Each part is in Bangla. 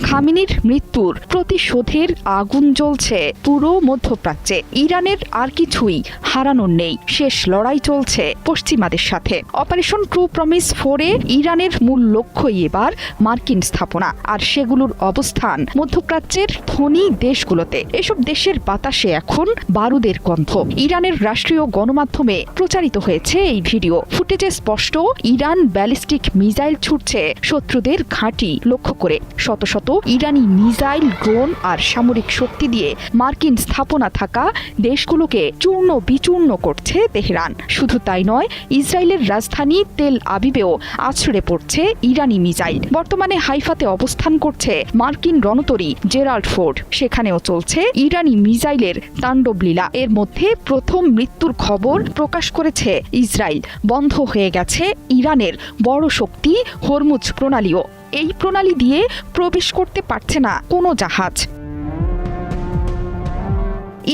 খামেনির মৃত্যুর প্রতিশোধের আগুন জ্বলছে পুরো মধ্যপ্রাচ্যে। ইরানের আর কিছুই হারানোর নেই, শেষ লড়াই চলছে পশ্চিমাদের সাথে। অপারেশন ট্রু প্রমিস 4-এ ইরানের মূল লক্ষ্যই এবার মার্কিন স্থাপনা, আর সেগুলোর অবস্থান মধ্যপ্রাচ্যের ধনী দেশগুলোতে। এসব দেশের বাতাসে এখন বারুদের গন্ধ। ইরানের রাষ্ট্রীয় গণমাধ্যমে প্রচারিত হয়েছে এই ভিডিও ফুটেজে স্পষ্ট ইরান ব্যালিস্টিক মিসাইল ছুটছে শত্রুদের ঘাঁটি লক্ষ্য করে। শত শত ইরানি মিসাইল, ড্রোন আর সামরিক শক্তি দিয়ে মার্কিন স্থাপনা থাকা দেশগুলোকে চূর্ণ বিচূর্ণ করছে তেহরান। শুধু তাই নয়, ইসরায়েলের রাজধানী তেল আবিবেও আছড়ে পড়ছে ইরানি মিসাইল। বর্তমানে হাইফাতে অবস্থান করছে মার্কিন রণতরী জেরাল্ড ফোর্ড, সেখানেও চলছে ইরানি মিসাইলের তাণ্ডবলীলা। এর মধ্যে প্রথম মৃত্যুর খবর প্রকাশ করেছে ইসরায়েল। বন্ধ হয়ে গেছে ইরানের বড় শক্তি হরমুজ প্রণালীও। এই প্রণালী দিয়ে প্রবেশ করতে পারছে না কোনো জাহাজ।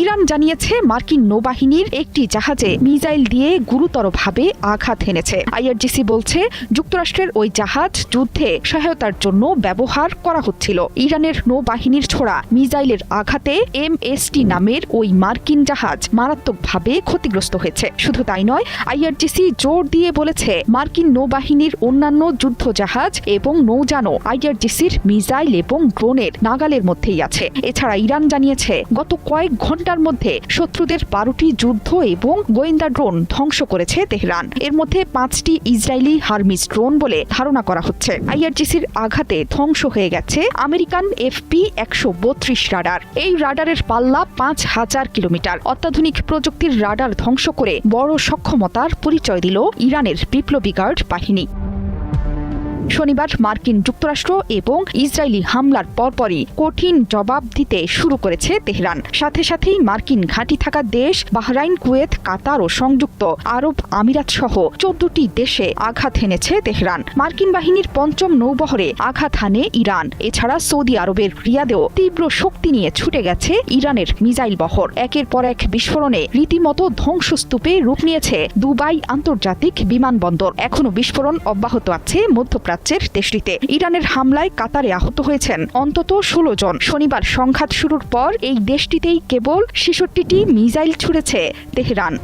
ইরান জানিয়েছে মার্কিন নৌবাহিনীর একটি জাহাজে মিসাইল দিয়ে গুরুতরভাবে আঘাত হেনেছে। আইআরজিসি বলছে যুক্তরাষ্ট্রের ওই জাহাজ যুদ্ধে সহায়তার জন্য ব্যবহার করা হচ্ছিল। ইরানের নৌবাহিনীর ছোড়া মিসাইলের আঘাতে MST নামের ওই মার্কিন জাহাজ মারাত্মকভাবে ক্ষতিগ্রস্ত হয়েছে। শুধু তাই নয়, আইআরজিসি জোর দিয়ে বলেছে মার্কিন নৌবাহিনীর অন্যান্য যুদ্ধ জাহাজ এবং নৌযানও আইআরজিসির মিসাইল এবং ড্রোনের নাগালের মধ্যেই আছে। এছাড়া ইরান জানিয়েছে গত কয়েক ঘন্টার মধ্যে শত্রুদের 12টি যুদ্ধ এবং গোয়েন্দা ড্রোন ধ্বংস করেছে তেহরান। এর মধ্যে 5টি ইসরায়েলি হারমিস ড্রোন বলে ধারণা করা হচ্ছে। আইআরজিসির আঘাতে ধ্বংস হয়ে গেছে আমেরিকান FP-132 রাডার। এই রাডারের পাল্লা 5000 কিলোমিটার। অত্যাধুনিক প্রযুক্তির রাডার ধ্বংস করে বড় সক্ষমতার পরিচয় দিল ইরানের বিপ্লবী গার্ড বাহিনী। শনিবার মার্কিন যুক্তরাষ্ট্র এবং ইসরায়েলি হামলার পরপরই কঠিন জবাব দিতে শুরু করেছে তেহরান। সাথে সাথেই মার্কিন ঘাঁটি থাকা দেশ বাহরাইন, কুয়েত, কাতার ও সংযুক্ত আরব আমিরাত সহ 14টি দেশে আঘাত হেনেছে তেহরান। মার্কিন বাহিনীর 5ম নৌবহরে আঘাত হানে ইরান। এছাড়া সৌদি আরবের রিয়াদেও তীব্র শক্তি নিয়ে ছুটে গেছে ইরানের মিসাইল বহর। একের পর এক বিস্ফোরণে রীতিমতো ধ্বংসস্তূপে রূপ নিয়েছে দুবাই আন্তর্জাতিক বিমানবন্দর। এখনো বিস্ফোরণ অব্যাহত আছে মধ্যপ্রাচ্যের দেশটিতে। ইরানের হামলায় কাতারে আহত হয়েছেন অন্তত 16 জন। শনিবার সংঘাত শুরুর পর এই দেশটিতেই কেবল 66টি মিসাইল ছুড়েছে তেহরান।